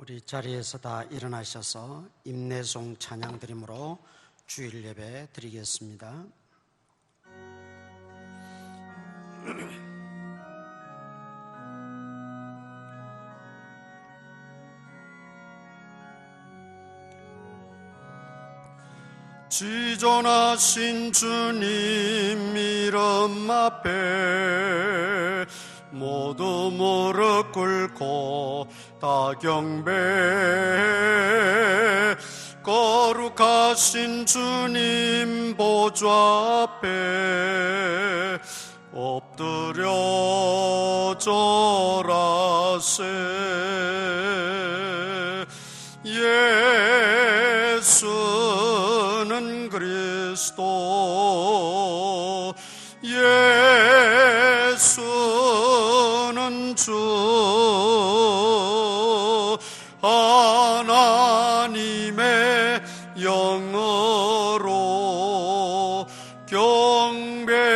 우리 자리에서 다 일어나셔서 임내송 찬양 드림으로 주일 예배 드리겠습니다. 지존하신 주님 이름 앞에 모두 무릎 꿇고 다 경배. 거룩하신 주님 보좌 앞에 엎드려 절하세. 예수는 그리스도, 예수는 주, 하나님의 영으로 경배드리리.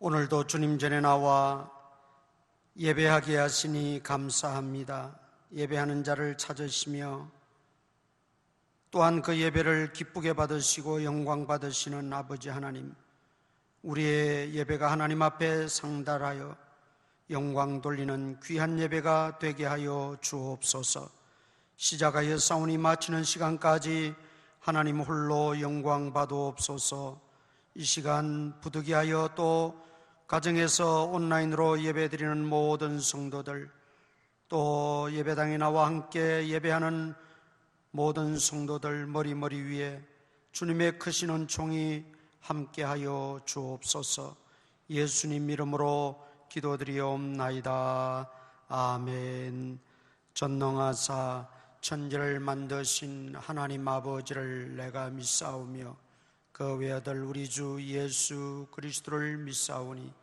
오늘도 주님 전에 나와 예배하게 하시니 감사합니다. 예배하는 자를 찾으시며 또한 그 예배를 기쁘게 받으시고 영광 받으시는 아버지 하나님, 우리의 예배가 하나님 앞에 상달하여 영광 돌리는 귀한 예배가 되게 하여 주옵소서. 시작하여 싸우니 마치는 시간까지 하나님 홀로 영광 받으옵소서. 이 시간 부득이하여 또 가정에서 온라인으로 예배드리는 모든 성도들, 또 예배당에 나와 함께 예배하는 모든 성도들 머리 위에 주님의 크신 은총이 함께하여 주옵소서. 예수님 이름으로 기도드리옵나이다. 아멘. 전능하사 천지를 만드신 하나님 아버지를 내가 믿사오며 그 외아들 우리 주 예수 그리스도를 믿사오니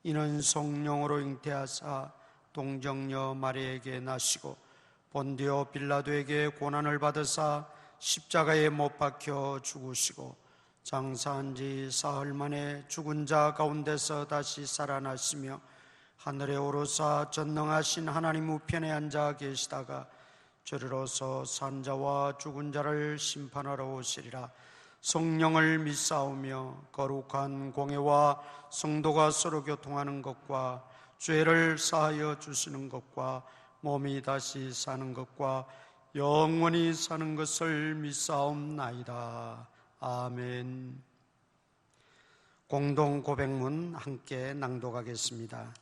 이는 성령으로 잉태하사 동정녀 마리아에게 나시고 본디오 빌라도에게 고난을 받으사 십자가에 못 박혀 죽으시고 장사한 지 사흘 만에 죽은 자 가운데서 다시 살아나시며 하늘에 오르사 전능하신 하나님 우편에 앉아 계시다가 저리로서 산자와 죽은 자를 심판하러 오시리라. 성령을 믿사오며 거룩한 공회와 성도가 서로 교통하는 것과 죄를 사하여 주시는 것과 몸이 다시 사는 것과 영원히 사는 것을 믿사옵나이다. 아멘. 공동 고백문 함께 낭독하겠습니다.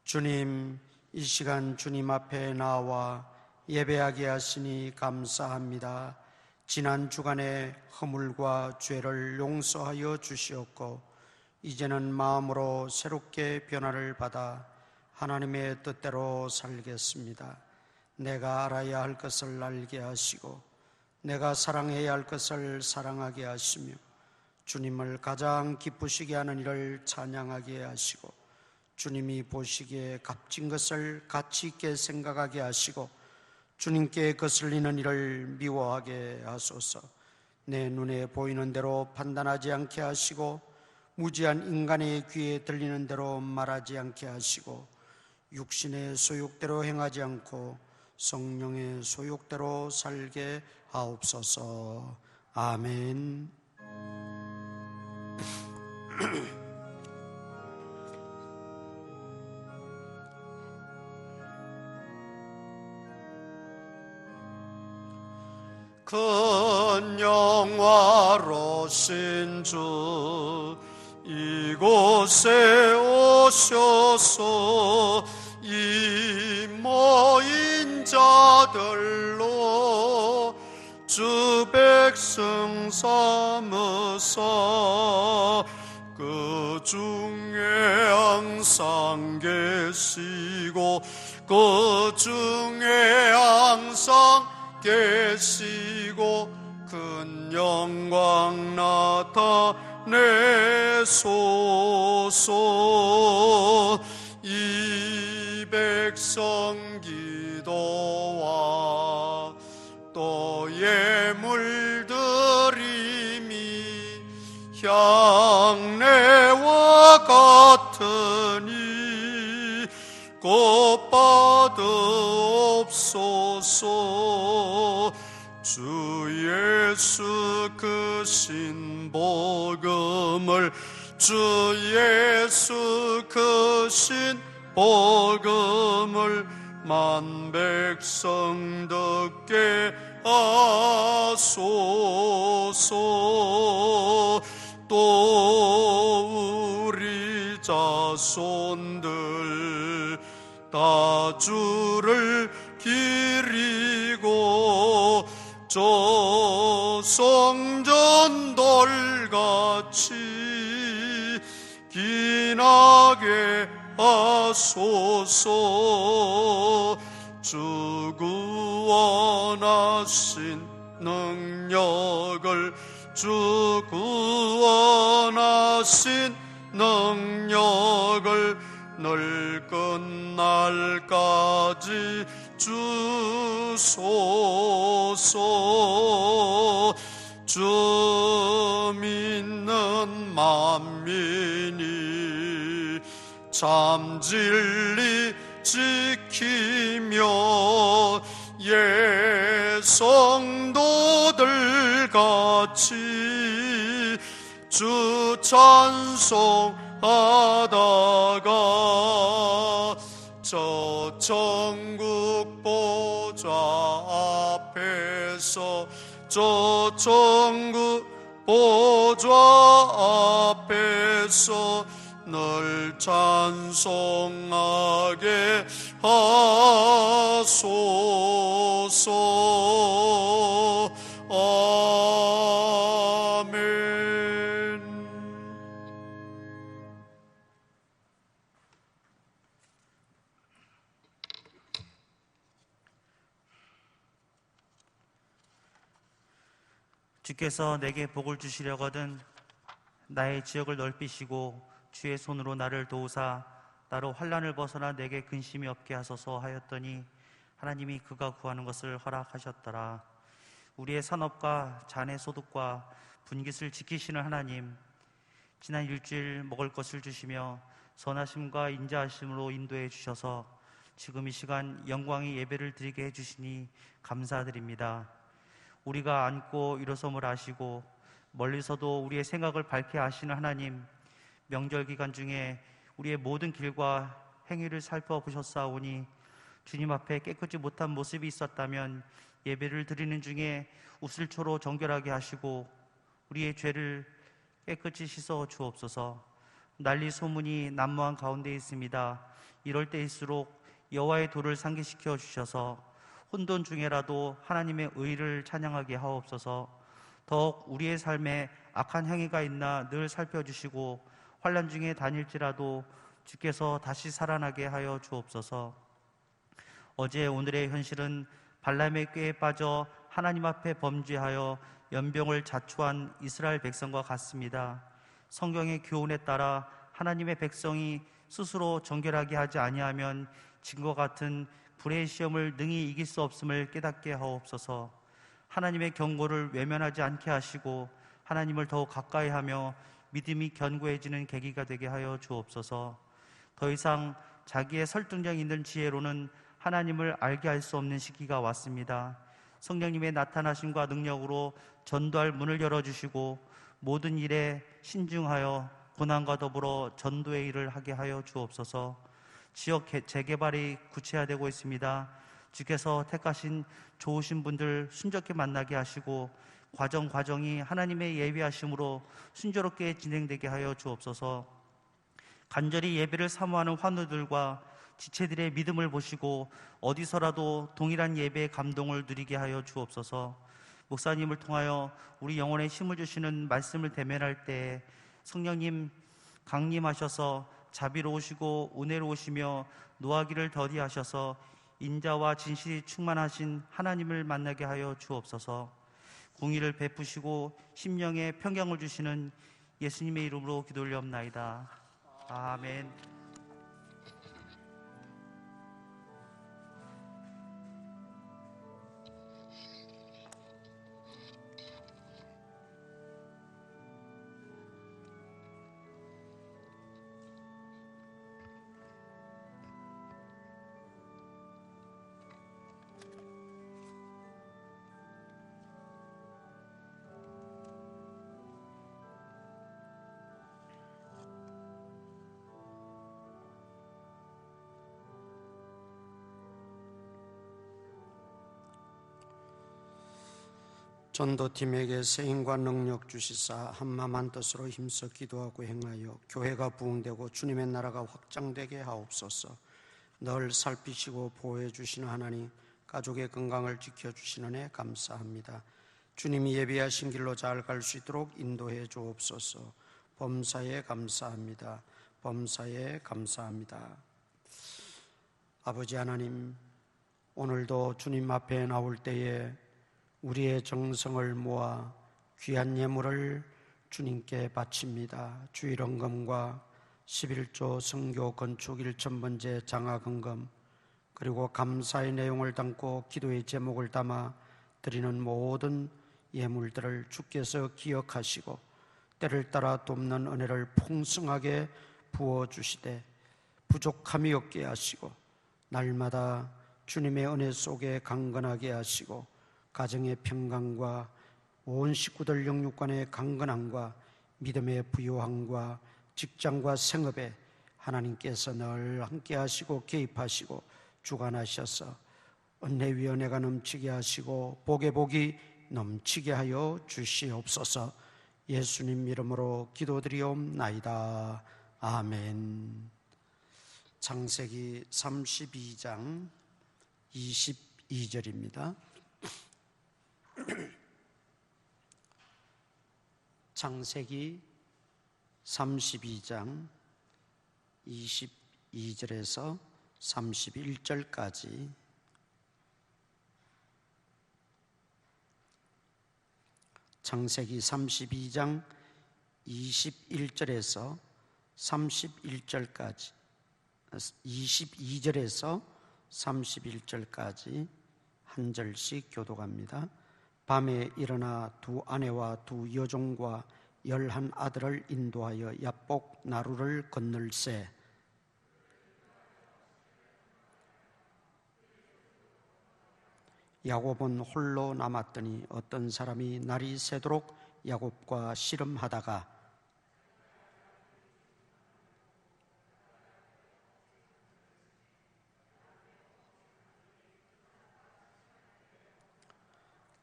주님, 이 시간 주님 앞에 나와 예배하게 하시니 감사합니다. 지난 주간의 허물과 죄를 용서하여 주시었고 이제는 마음으로 새롭게 변화를 받아 하나님의 뜻대로 살겠습니다. 내가 알아야 할 것을 알게 하시고 내가 사랑해야 할 것을 사랑하게 하시며 주님을 가장 기쁘시게 하는 일을 찬양하게 하시고 주님이 보시기에 값진 것을 가치 있게 생각하게 하시고 주님께 거슬리는 일을 미워하게 하소서. 내 눈에 보이는 대로 판단하지 않게 하시고 무지한 인간의 귀에 들리는 대로 말하지 않게 하시고 육신의 소욕대로 행하지 않고 성령의 소욕대로 살게 하옵소서. 아멘. 큰 영화로신 주 이곳에 오셔서 이 모인 자들로 주 백성 삼으사 그 중에 항상 계시고 그 중에 항상 계시고 큰 영광 나타내소서. 이 백성 기도와 또 예물드림이 향내와 같으니 곧 받으옵소서. 주 예수 그 신복음을, 주 예수 그 신복음을 만 백성 듣게 하소서. 또 우리 자손들 다 주를 기리고 저 성전 돌같이 기나게 하소서. 주 구원하신 능력을, 주 구원하신 능력을 늘 끝날까지 주소서. 주 믿는 만민이 참 진리 지키며 예 성도들 같이 주 찬송하다가 저 천국 보좌 앞에서, 저 천국 보좌 앞에서 늘 찬송하게 하소서. 아멘. 주께서 내게 복을 주시려거든 나의 지역을 넓히시고 주의 손으로 나를 도우사 나로 환난을 벗어나 내게 근심이 없게 하소서 하였더니 하나님이 그가 구하는 것을 허락하셨더라. 우리의 산업과 자네 소득과 분깃을 지키시는 하나님, 지난 일주일 먹을 것을 주시며 선하심과 인자하심으로 인도해 주셔서 지금 이 시간 영광의 예배를 드리게 해주시니 감사드립니다. 우리가 앉고 일어섬을 아시고 멀리서도 우리의 생각을 밝게 아시는 하나님, 명절 기간 중에 우리의 모든 길과 행위를 살펴보셨사오니 주님 앞에 깨끗이 못한 모습이 있었다면 예배를 드리는 중에 우슬초로 정결하게 하시고 우리의 죄를 깨끗이 씻어 주옵소서. 난리 소문이 난무한 가운데 있습니다. 이럴 때일수록 여호와의 도를 상기시켜 주셔서 혼돈 중에라도 하나님의 의를 찬양하게 하옵소서. 더욱 우리의 삶에 악한 행위가 있나 늘 살펴주시고 환난 중에 다닐지라도 주께서 다시 살아나게 하여 주옵소서. 어제 오늘의 현실은 발람의 꾀에 빠져 하나님 앞에 범죄하여 연병을 자초한 이스라엘 백성과 같습니다. 성경의 교훈에 따라 하나님의 백성이 스스로 정결하게 하지 아니하면 진과 같은 불의 시험을 능히 이길 수 없음을 깨닫게 하옵소서. 하나님의 경고를 외면하지 않게 하시고 하나님을 더욱 가까이 하며 믿음이 견고해지는 계기가 되게 하여 주옵소서. 더 이상 자기의 설득력 있는 지혜로는 하나님을 알게 할 수 없는 시기가 왔습니다. 성령님의 나타나심과 능력으로 전도할 문을 열어주시고 모든 일에 신중하여 고난과 더불어 전도의 일을 하게 하여 주옵소서. 지역 재개발이 구체화되고 있습니다. 주께서 택하신 좋으신 분들 순적히 만나게 하시고 과정이 하나님의 예비하심으로 순조롭게 진행되게 하여 주옵소서. 간절히 예배를 사모하는 환우들과 지체들의 믿음을 보시고 어디서라도 동일한 예배의 감동을 누리게 하여 주옵소서. 목사님을 통하여 우리 영혼에 힘을 주시는 말씀을 대면할 때 성령님 강림하셔서 자비로우시고 은혜로우시며 노하기를 더디하셔서 인자와 진실이 충만하신 하나님을 만나게 하여 주옵소서. 공의를 베푸시고 심령에 평강을 주시는 예수님의 이름으로 기도 올려옵나이다. 아멘. 전도팀에게 세임과 능력 주시사 한마음 한뜻으로 힘써 기도하고 행하여 교회가 부흥되고 주님의 나라가 확장되게 하옵소서. 늘 살피시고 보호해 주시는 하나님, 가족의 건강을 지켜주시는 애 감사합니다. 주님이 예비하신 길로 잘 갈 수 있도록 인도해 주옵소서. 범사에 감사합니다. 범사에 감사합니다. 아버지 하나님, 오늘도 주님 앞에 나올 때에 우리의 정성을 모아 귀한 예물을 주님께 바칩니다. 주일헌금과 11조 성교 건축 1,000번째 장학헌금, 그리고 감사의 내용을 담고 기도의 제목을 담아 드리는 모든 예물들을 주께서 기억하시고 때를 따라 돕는 은혜를 풍성하게 부어주시되 부족함이 없게 하시고 날마다 주님의 은혜 속에 강건하게 하시고 가정의 평강과 온 식구들 영육간의 강건함과 믿음의 부요함과 직장과 생업에 하나님께서 늘 함께 하시고 개입하시고 주관하셔서 은혜 위에 은혜가 넘치게 하시고 복에 복이 넘치게 하여 주시옵소서. 예수님 이름으로 기도드리옵나이다. 아멘. 창세기 32장 22절입니다. 창세기 32장 22절에서 31절까지 창세기 32장 21절에서 31절까지 22절에서 31절까지 한 절씩 교독합니다. 밤에 일어나 두 아내와 두 여종과 11 아들을 인도하여 야복 나루를 건널세. 야곱은 홀로 남았더니 어떤 사람이 날이 새도록 야곱과 씨름하다가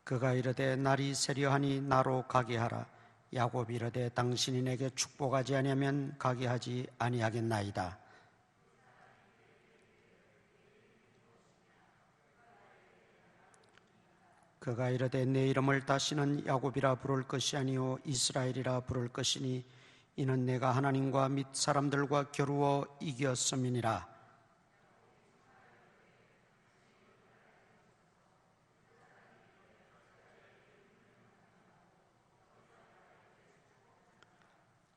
그가 이르되 날이 새려하니 나로 가게 하라. 야곱이 이르되 당신이 내게 축복하지 아니하면 가게 하지 아니하겠나이다. 그가 이르되 내 이름을 다시는 야곱이라 부를 것이 아니요 이스라엘이라 부를 것이니 이는 내가 하나님과 및 사람들과 겨루어 이겼음이니라.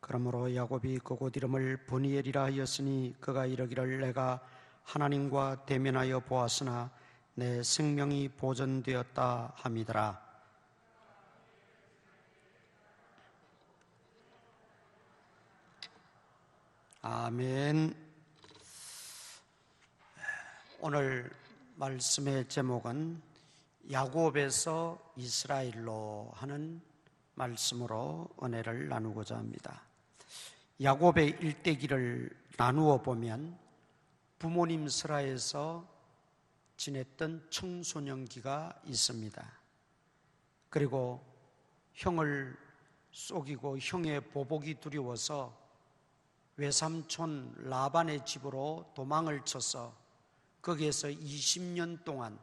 그러므로 야곱이 그곳 이름을 브니엘이라 하였으니 그가 이르기를 내가 하나님과 대면하여 보았으나 내 생명이 보존되었다 함이더라. 아멘. 오늘 말씀의 제목은 야곱에서 이스라엘로 하는 말씀으로 은혜를 나누고자 합니다. 야곱의 일대기를 나누어 보면 부모님 슬하에서 지냈던 청소년기가 있습니다. 그리고 형을 속이고 형의 보복이 두려워서 외삼촌 라반의 집으로 도망을 쳐서 거기에서 20년 동안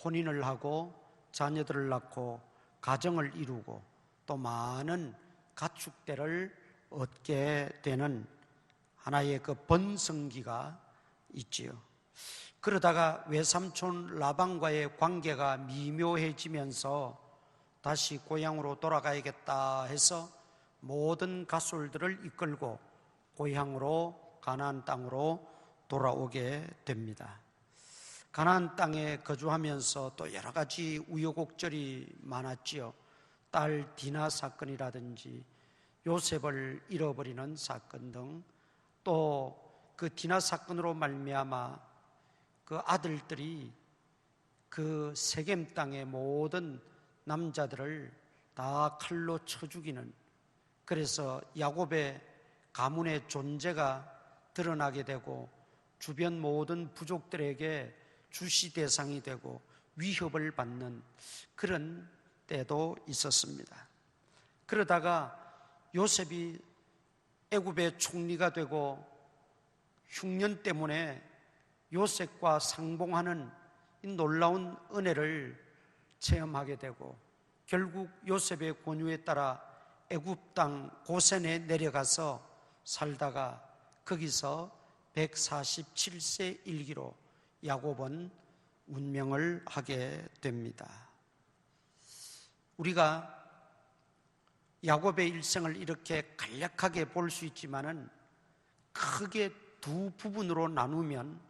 혼인을 하고 자녀들을 낳고 가정을 이루고 또 많은 가축대를 얻게 되는 하나의 그 번성기가 있지요. 그러다가 외삼촌 라반과의 관계가 미묘해지면서 다시 고향으로 돌아가야겠다 해서 모든 가솔들을 이끌고 고향으로 가나안 땅으로 돌아오게 됩니다. 가나안 땅에 거주하면서 또 여러 가지 우여곡절이 많았지요. 딸 디나 사건이라든지 요셉을 잃어버리는 사건 등, 또 그 디나 사건으로 말미암아 그 아들들이 그 세겜 땅의 모든 남자들을 다 칼로 쳐 죽이는, 그래서 야곱의 가문의 존재가 드러나게 되고 주변 모든 부족들에게 주시 대상이 되고 위협을 받는 그런 때도 있었습니다. 그러다가 요셉이 애굽의 총리가 되고 흉년 때문에 요셉과 상봉하는 이 놀라운 은혜를 체험하게 되고 결국 요셉의 권유에 따라 애굽 땅 고센에 내려가서 살다가 거기서 147세 일기로 야곱은 운명을 하게 됩니다. 우리가 야곱의 일생을 이렇게 간략하게 볼 수 있지만은 크게 두 부분으로 나누면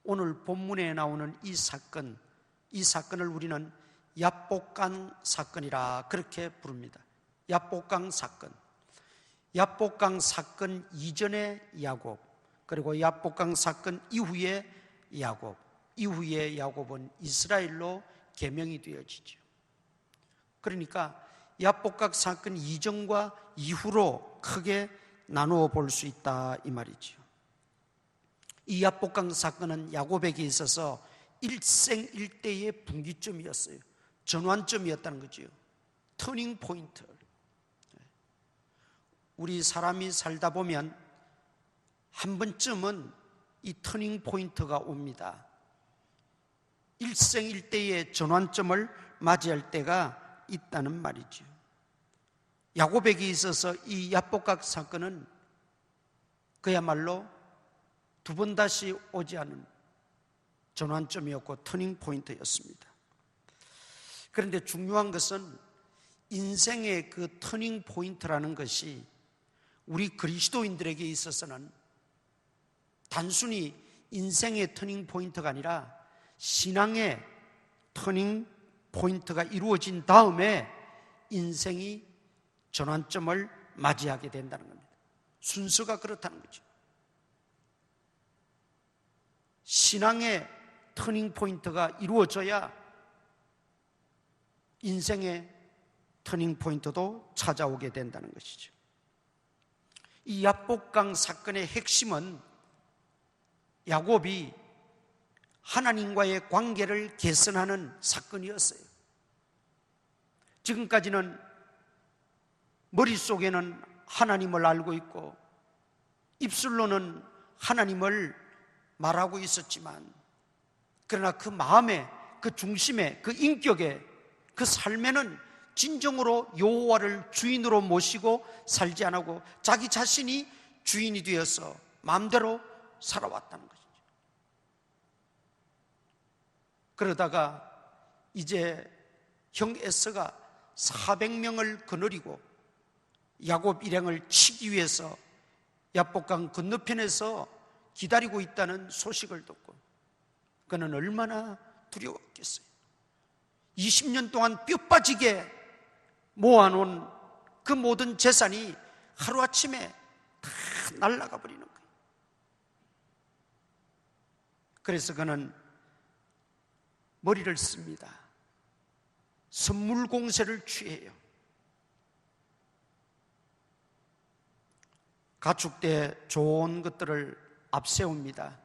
오늘 본문에 나오는 이 사건을 우리는 얍복강 사건이라 그렇게 부릅니다. 얍복강 사건. 얍복강 사건 이전의 야곱, 그리고 얍복강 사건 이후의 야곱, 이후의 야곱은 이스라엘로 계명이 되어지죠. 그러니까 얍복강 사건 이전과 이후로 크게 나누어 볼 수 있다 이 말이죠. 이 얍복강 사건은 야곱에게 있어서 일생일대의 분기점이었어요. 전환점이었다는 거죠. 터닝 포인트. 우리 사람이 살다 보면 한 번쯤은 이 터닝 포인트가 옵니다. 일생일대의 전환점을 맞이할 때가 있다는 말이죠. 야곱에게 있어서 이 얍복강 사건은 그야말로 두 번 다시 오지 않은 전환점이었고 터닝 포인트였습니다. 그런데 중요한 것은 인생의 그 터닝 포인트라는 것이 우리 그리스도인들에게 있어서는 단순히 인생의 터닝 포인트가 아니라 신앙의 터닝 포인트가 이루어진 다음에 인생이 전환점을 맞이하게 된다는 겁니다. 순서가 그렇다는 거죠. 신앙의 터닝 포인트가 이루어져야 인생의 터닝 포인트도 찾아오게 된다는 것이죠. 이 얍복강 사건의 핵심은 야곱이 하나님과의 관계를 개선하는 사건이었어요. 지금까지는 머릿속에는 하나님을 알고 있고 입술로는 하나님을 말하고 있었지만, 그러나 그 마음에, 그 중심에, 그 인격에, 그 삶에는 진정으로 여호와를 주인으로 모시고 살지 않고 자기 자신이 주인이 되어서 마음대로 살아왔다는 것이죠. 그러다가 이제 형 에서가 400명을 거느리고 야곱 일행을 치기 위해서 얍복강 건너편에서 기다리고 있다는 소식을 듣고 그는 얼마나 두려웠겠어요. 20년 동안 뼈 빠지게 모아놓은 그 모든 재산이 하루아침에 다 날아가 버리는 거예요. 그래서 그는 머리를 씁니다. 선물 공세를 취해요. 가축대 좋은 것들을 앞세웁니다.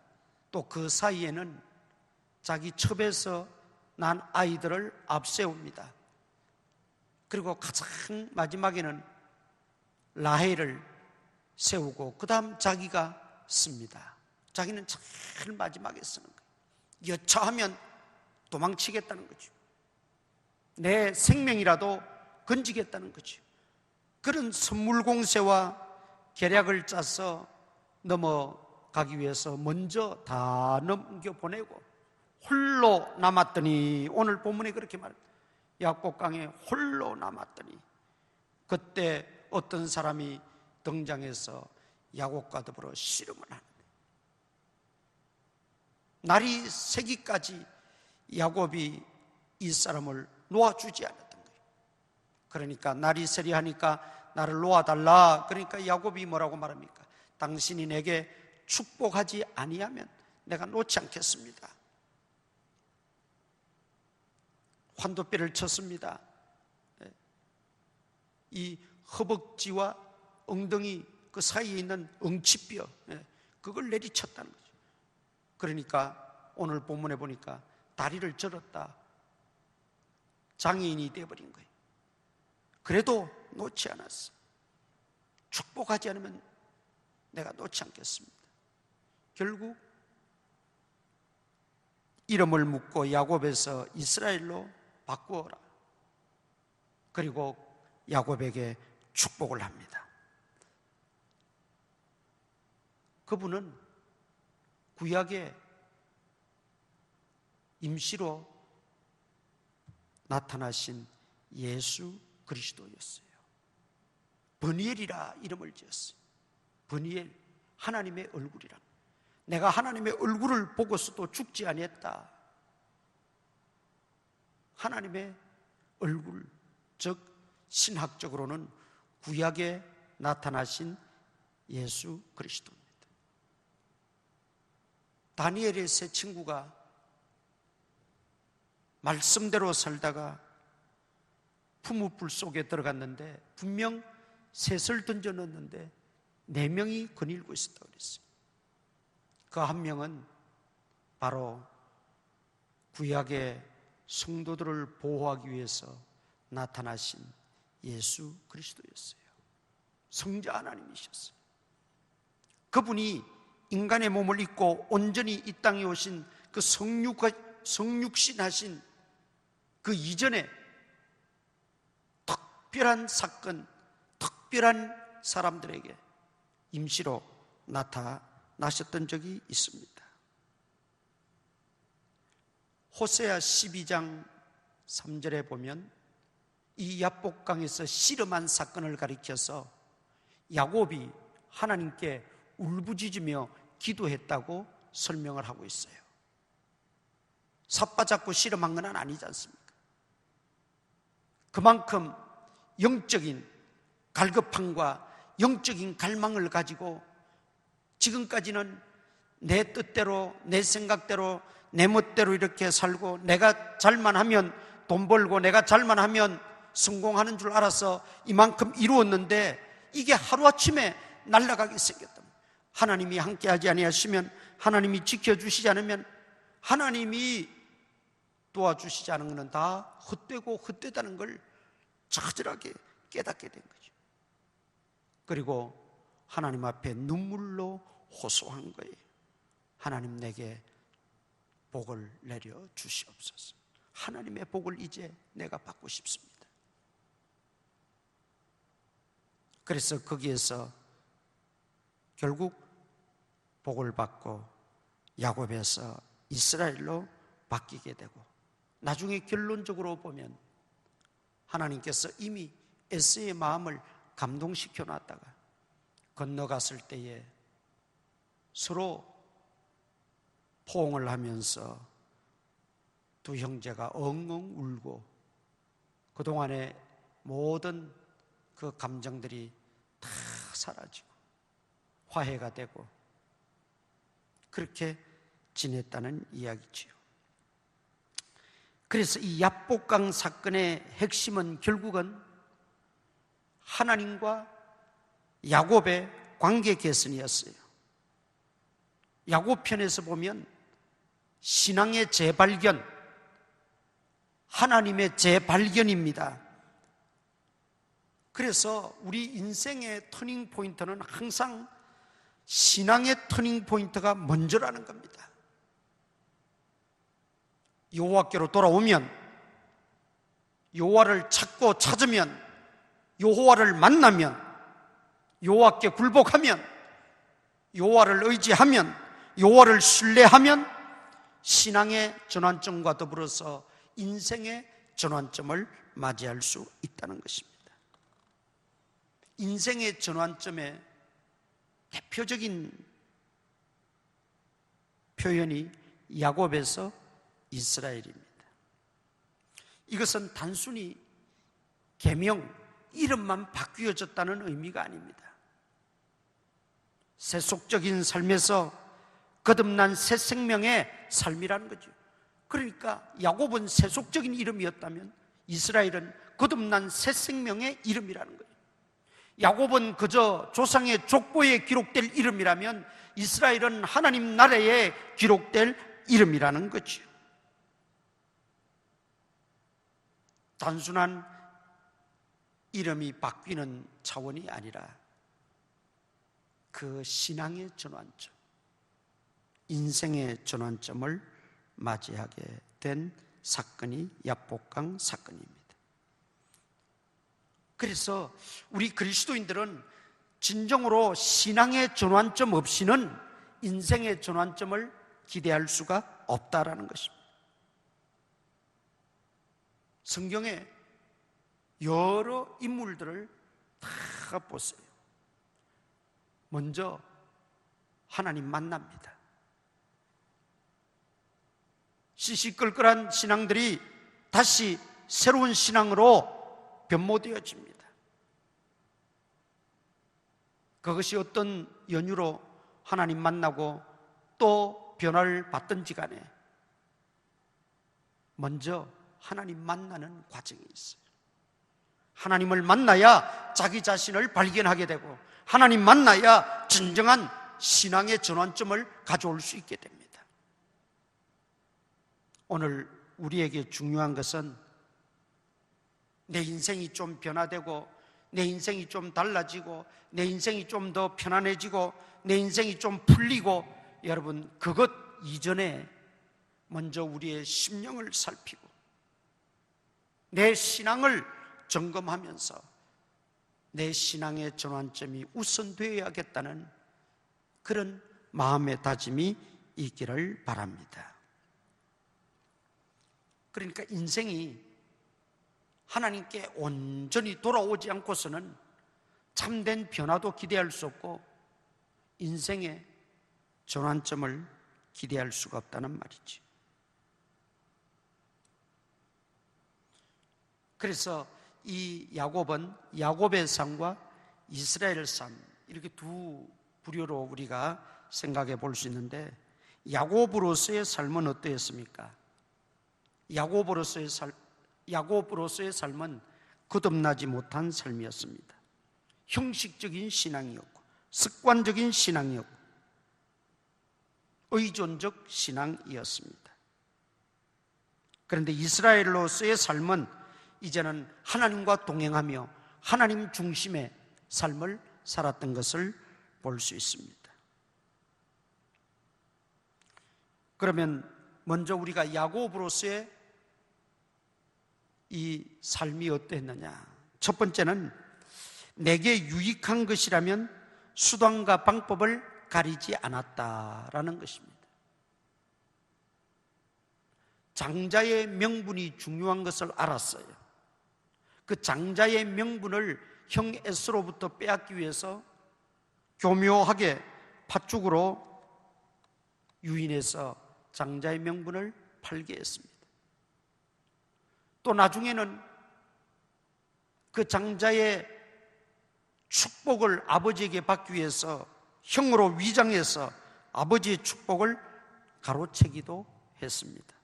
또 그 사이에는 자기 첩에서 난 아이들을 앞세웁니다. 그리고 가장 마지막에는 라헬을 세우고 그 다음 자기가 씁니다. 자기는 제일 마지막에 쓰는 거예요. 여차하면 도망치겠다는 거죠. 내 생명이라도 건지겠다는 거죠. 그런 선물 공세와 계략을 짜서 넘어가기 위해서 먼저 다 넘겨보내고 홀로 남았더니 오늘 본문에 그렇게 말합니다. 야복강에 홀로 남았더니 그때 어떤 사람이 등장해서 야곱과 더불어 씨름을 하는데 날이 새기까지 야곱이 이 사람을 놓아주지 않았던 거예요. 그러니까 날이 새리하니까 나를 놓아달라. 그러니까 야곱이 뭐라고 말합니까? 당신이 내게 축복하지 아니하면 내가 놓지 않겠습니다. 환도뼈를 쳤습니다. 이 허벅지와 엉덩이 그 사이에 있는 엉치뼈, 그걸 내리쳤다는 거죠. 그러니까 오늘 본문에 보니까 다리를 절었다, 장애인이 되어버린 거예요. 그래도 놓지 않았어. 축복하지 않으면 내가 놓지 않겠습니다. 결국 이름을 묻고 야곱에서 이스라엘로 바꾸어라. 그리고 야곱에게 축복을 합니다. 그분은 구약에 임시로 나타나신 예수 그리스도였어요. 버니엘이라 이름을 지었어요. 버니엘, 하나님의 얼굴이라. 내가 하나님의 얼굴을 보고서도 죽지 아니했다. 하나님의 얼굴, 즉 신학적으로는 구약에 나타나신 예수 그리스도입니다. 다니엘의 세 친구가 말씀대로 살다가 풀무불 속에 들어갔는데 분명 셋을 던져 넣었는데 4명이 거닐고 있었다고 그랬어요. 그 한 명은 바로 구약의 성도들을 보호하기 위해서 나타나신 예수 그리스도였어요. 성자 하나님이셨어요. 그분이 인간의 몸을 입고 온전히 이 땅에 오신 그 성육신 하신 그 이전에 특별한 사건, 특별한 사람들에게 임시로 나타나셨던 적이 있습니다. 호세아 12장 3절에 보면 이 야복강에서 씨름한 사건을 가리켜서 야곱이 하나님께 울부짖으며 기도했다고 설명을 하고 있어요. 삿바잡고 씨름한 건 아니지 않습니까? 그만큼 영적인 갈급함과 영적인 갈망을 가지고 지금까지는 내 뜻대로, 내 생각대로, 내 멋대로 이렇게 살고 내가 잘만 하면 돈 벌고 내가 잘만 하면 성공하는 줄 알아서 이만큼 이루었는데 이게 하루아침에 날아가게 생겼다. 하나님이 함께하지 아니하시면, 하나님이 지켜주시지 않으면, 하나님이 도와주시지 않은 것은 다 헛되고 헛되다는 걸 처절하게 깨닫게 된 거죠. 그리고 하나님 앞에 눈물로 호소한 거예요. 하나님, 내게 복을 내려 주시옵소서. 하나님의 복을 이제 내가 받고 싶습니다. 그래서 거기에서 결국 복을 받고 야곱에서 이스라엘로 바뀌게 되고, 나중에 결론적으로 보면 하나님께서 이미 에서의 마음을 감동시켜 놨다가 건너갔을 때에 서로 포옹을 하면서 두 형제가 엉엉 울고 그동안의 모든 그 감정들이 다 사라지고 화해가 되고 그렇게 지냈다는 이야기지요. 그래서 이 야복강 사건의 핵심은 결국은 하나님과 야곱의 관계 개선이었어요. 야곱 편에서 보면 신앙의 재발견, 하나님의 재발견입니다. 그래서 우리 인생의 터닝 포인트는 항상 신앙의 터닝 포인트가 먼저라는 겁니다. 여호와께로 돌아오면, 여호와를 찾고 찾으면, 여호와를 만나면, 여호와께 굴복하면, 여호와를 의지하면, 여호와를 신뢰하면 신앙의 전환점과 더불어서 인생의 전환점을 맞이할 수 있다는 것입니다. 인생의 전환점의 대표적인 표현이 야곱에서 이스라엘입니다. 이것은 단순히 계명, 이름만 바뀌어졌다는 의미가 아닙니다. 세속적인 삶에서 거듭난 새 생명의 삶이라는 거죠. 그러니까 야곱은 세속적인 이름이었다면 이스라엘은 거듭난 새 생명의 이름이라는 거예요. 야곱은 그저 조상의 족보에 기록될 이름이라면 이스라엘은 하나님 나라에 기록될 이름이라는 거죠. 단순한 이름이 바뀌는 차원이 아니라 그 신앙의 전환점, 인생의 전환점을 맞이하게 된 사건이 야복강 사건입니다. 그래서 우리 그리스도인들은 진정으로 신앙의 전환점 없이는 인생의 전환점을 기대할 수가 없다라는 것입니다. 성경에 여러 인물들을 다 보세요. 먼저 하나님 만납니다. 시시끌끌한 신앙들이 다시 새로운 신앙으로 변모되어집니다. 그것이 어떤 연유로 하나님 만나고 또 변화를 받든지 간에 먼저 하나님 만나는 과정이 있어요. 하나님을 만나야 자기 자신을 발견하게 되고 하나님 만나야 진정한 신앙의 전환점을 가져올 수 있게 됩니다. 오늘 우리에게 중요한 것은 내 인생이 좀 변화되고 내 인생이 좀 달라지고 내 인생이 좀 더 편안해지고 내 인생이 좀 풀리고, 여러분 그것 이전에 먼저 우리의 심령을 살피고 내 신앙을 점검하면서 내 신앙의 전환점이 우선되어야겠다는 그런 마음의 다짐이 있기를 바랍니다. 그러니까 인생이 하나님께 온전히 돌아오지 않고서는 참된 변화도 기대할 수 없고 인생의 전환점을 기대할 수가 없다는 말이죠. 그래서 이 야곱은 야곱의 삶과 이스라엘의 삶, 이렇게 두 부류로 우리가 생각해 볼 수 있는데, 야곱으로서의 삶은 어떠했습니까? 야곱으로서의 삶은 거듭나지 못한 삶이었습니다. 형식적인 신앙이었고 습관적인 신앙이었고 의존적 신앙이었습니다. 그런데 이스라엘로서의 삶은 이제는 하나님과 동행하며 하나님 중심의 삶을 살았던 것을 볼 수 있습니다. 그러면 먼저 우리가 야곱으로서의 이 삶이 어떠했느냐? 첫 번째는 내게 유익한 것이라면 수단과 방법을 가리지 않았다라는 것입니다. 장자의 명분이 중요한 것을 알았어요. 그 장자의 명분을 형 에스로부터 빼앗기 위해서 교묘하게 팥죽으로 유인해서 장자의 명분을 팔게 했습니다. 또 나중에는 그 장자의 축복을 아버지에게 받기 위해서 형으로 위장해서 아버지의 축복을 가로채기도 했습니다.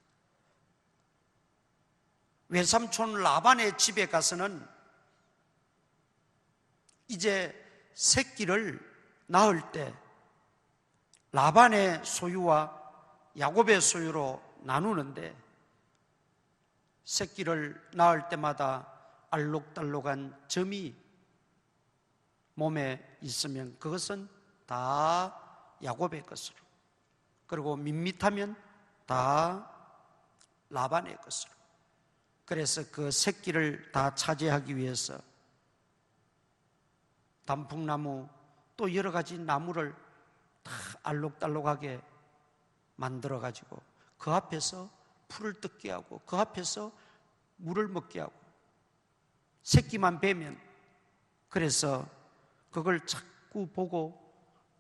외삼촌 라반의 집에 가서는 이제 새끼를 낳을 때 라반의 소유와 야곱의 소유로 나누는데, 새끼를 낳을 때마다 알록달록한 점이 몸에 있으면 그것은 다 야곱의 것으로, 그리고 밋밋하면 다 라반의 것으로, 그래서 그 새끼를 다 차지하기 위해서 단풍나무 또 여러 가지 나무를 다 알록달록하게 만들어 가지고 그 앞에서 풀을 뜯게 하고 그 앞에서 물을 먹게 하고 새끼만 베면, 그래서 그걸 자꾸 보고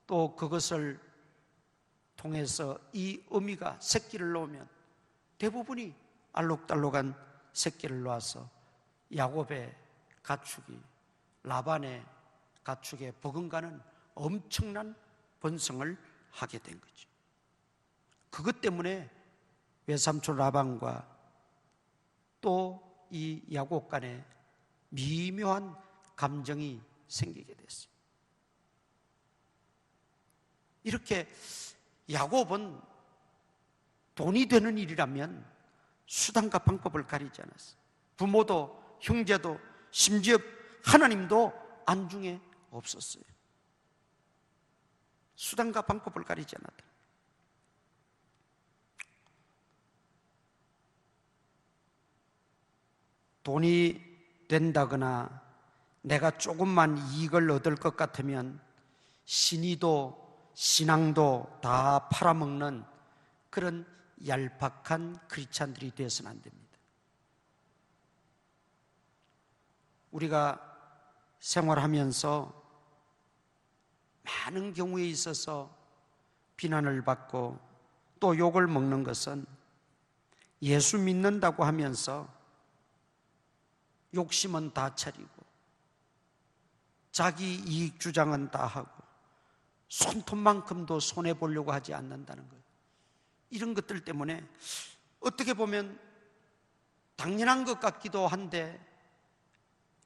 또 그것을 통해서 이 어미가 새끼를 놓으면 대부분이 알록달록한 새끼를 놓아서 야곱의 가축이 라반의 가축에 버금가는 엄청난 번성을 하게 된 거죠. 그것 때문에 외삼촌 라반과 또 이 야곱 간에 미묘한 감정이 생기게 됐어요. 이렇게 야곱은 돈이 되는 일이라면 수단과 방법을 가리지 않았어요. 부모도 형제도 심지어 하나님도 안중에 없었어요. 수단과 방법을 가리지 않았다. 돈이 된다거나 내가 조금만 이익을 얻을 것 같으면 신의도 신앙도 다 팔아먹는 그런 얄팍한 크리스찬들이 되어서는 안 됩니다. 우리가 생활하면서 많은 경우에 있어서 비난을 받고 또 욕을 먹는 것은 예수 믿는다고 하면서 욕심은 다 차리고 자기 이익 주장은 다 하고 손톱만큼도 손해보려고 하지 않는다는 거예요. 이런 것들 때문에 어떻게 보면 당연한 것 같기도 한데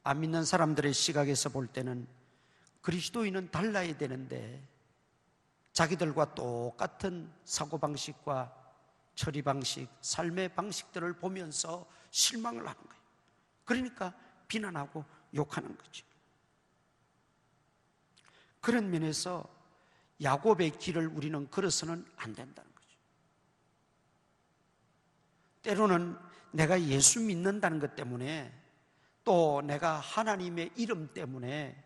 안 믿는 사람들의 시각에서 볼 때는 그리스도인은 달라야 되는데 자기들과 똑같은 사고방식과 처리방식, 삶의 방식들을 보면서 실망을 하는 거예요. 그러니까 비난하고 욕하는 거죠. 그런 면에서 야곱의 길을 우리는 걸어서는 안 된다는 거죠. 때로는 내가 예수 믿는다는 것 때문에 또 내가 하나님의 이름 때문에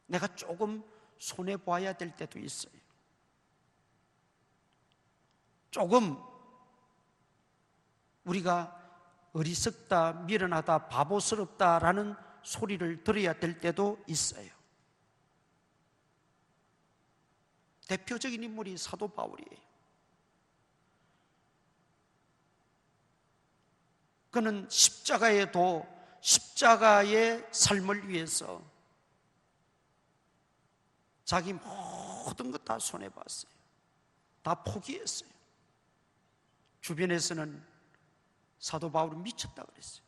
내가 조금 손해봐야 될 때도 있어요. 조금 우리가 어리석다, 미련하다, 바보스럽다라는 소리를 들어야 될 때도 있어요. 대표적인 인물이 사도 바울이에요. 그는 십자가의 삶을 위해서 자기 모든 것 다 손해봤어요. 다 포기했어요. 주변에서는 사도 바울은 미쳤다 그랬어요.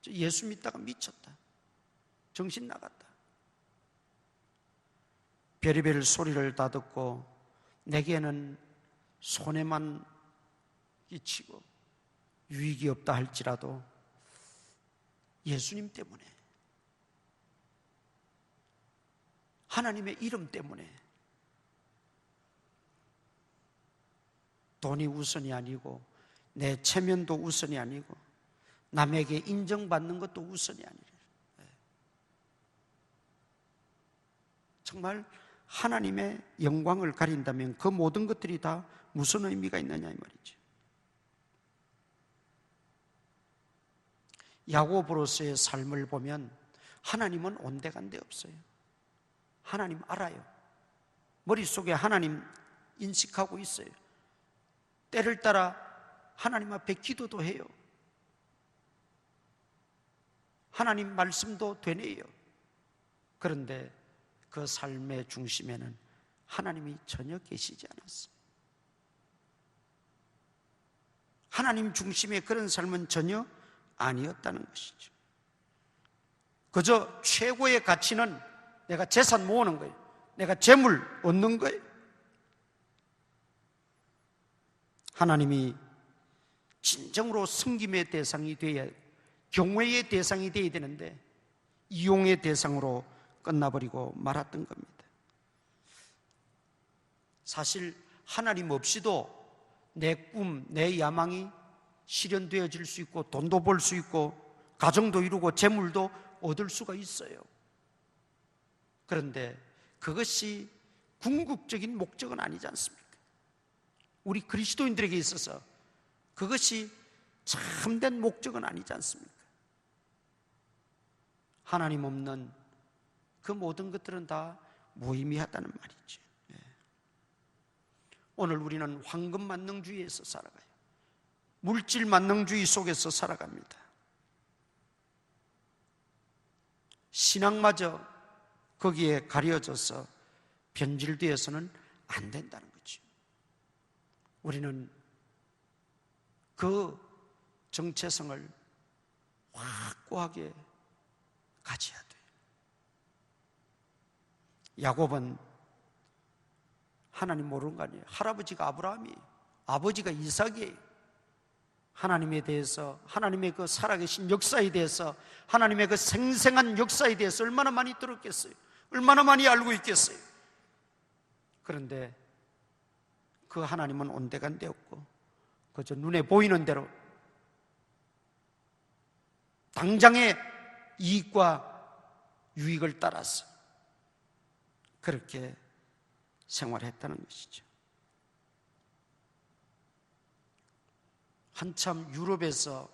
예수 믿다가 미쳤다. 정신 나갔다. 별의별 소리를 다 듣고 내게는 손해만 끼치고 유익이 없다 할지라도 예수님 때문에, 하나님의 이름 때문에 돈이 우선이 아니고 내 체면도 우선이 아니고 남에게 인정받는 것도 우선이 아니라 정말 하나님의 영광을 가린다면 그 모든 것들이 다 무슨 의미가 있느냐 이 말이죠. 야곱으로서의 삶을 보면 하나님은 온데간데 없어요. 하나님 알아요. 머릿속에 하나님 인식하고 있어요. 때를 따라 하나님 앞에 기도도 해요. 하나님 말씀도 되뇌요. 그런데 그 삶의 중심에는 하나님이 전혀 계시지 않았어요. 하나님 중심의 그런 삶은 전혀 아니었다는 것이죠. 그저 최고의 가치는 내가 재산 모으는 거예요. 내가 재물 얻는 거예요. 하나님이 진정으로 섬김의 대상이 되어야, 경외의 대상이 되어야 되는데 이용의 대상으로 끝나버리고 말았던 겁니다. 사실 하나님 없이도 내 꿈, 내 야망이 실현되어질 수 있고 돈도 벌 수 있고 가정도 이루고 재물도 얻을 수가 있어요. 그런데 그것이 궁극적인 목적은 아니지 않습니까? 우리 그리스도인들에게 있어서 그것이 참된 목적은 아니지 않습니까? 하나님 없는 그 모든 것들은 다 무의미하다는 말이죠. 오늘 우리는 황금 만능주의에서 살아가요. 물질 만능주의 속에서 살아갑니다. 신앙마저 거기에 가려져서 변질되어서는 안 된다는 거죠. 우리는 그 정체성을 확고하게 가져야 돼요. 야곱은 하나님 모르는 거 아니에요. 할아버지가 아브라함이에요. 아버지가 이삭이에요. 하나님에 대해서, 하나님의 그 살아계신 역사에 대해서, 하나님의 그 생생한 역사에 대해서 얼마나 많이 들었겠어요. 얼마나 많이 알고 있겠어요. 그런데 그 하나님은 온데간데없고 그저 눈에 보이는 대로 당장의 이익과 유익을 따라서 그렇게 생활했다는 것이죠. 한참 유럽에서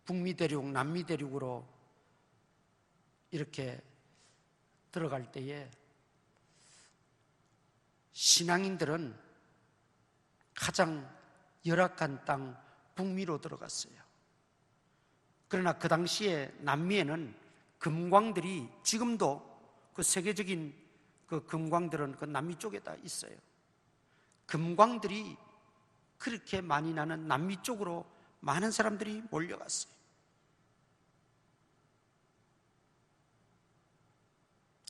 북미 대륙, 남미 대륙으로 이렇게 들어갈 때에 신앙인들은 가장 열악한 땅 북미로 들어갔어요. 그러나 그 당시에 남미에는 금광들이, 지금도 그 세계적인 그 금광들은 그 남미 쪽에 다 있어요. 금광들이 그렇게 많이 나는 남미 쪽으로 많은 사람들이 몰려갔어요.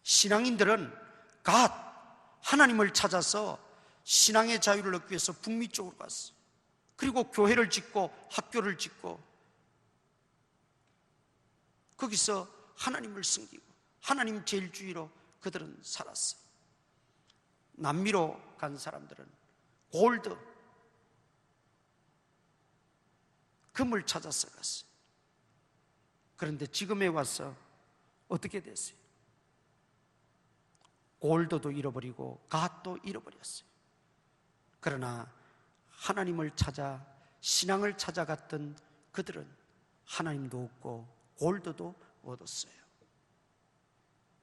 신앙인들은 하나님을 찾아서 신앙의 자유를 얻기 위해서 북미 쪽으로 갔어요. 그리고 교회를 짓고 학교를 짓고 거기서 하나님을 섬기고 하나님 제일주의로 그들은 살았어요. 남미로 간 사람들은 골드, 금을 찾아서 갔어요. 그런데 지금에 와서 어떻게 됐어요? 골드도 잃어버리고 갓도 잃어버렸어요. 그러나 하나님을 찾아 신앙을 찾아갔던 그들은 하나님도 얻고 골드도 얻었어요.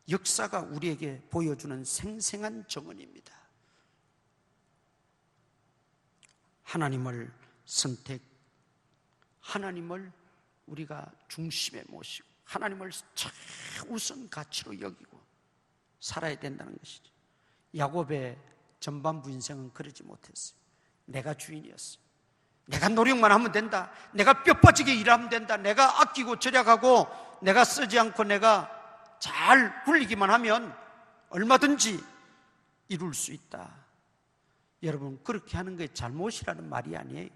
역사가 우리에게 보여주는 생생한 정언입니다. 하나님을 하나님을 우리가 중심에 모시고 하나님을 최우선 가치로 여기고 살아야 된다는 것이죠. 야곱의 전반부 인생은 그러지 못했어요. 내가 주인이었어요. 내가 노력만 하면 된다. 내가 뼈 빠지게 일하면 된다. 내가 아끼고 절약하고 내가 쓰지 않고 내가 잘 굴리기만 하면 얼마든지 이룰 수 있다. 여러분, 그렇게 하는 게 잘못이라는 말이 아니에요.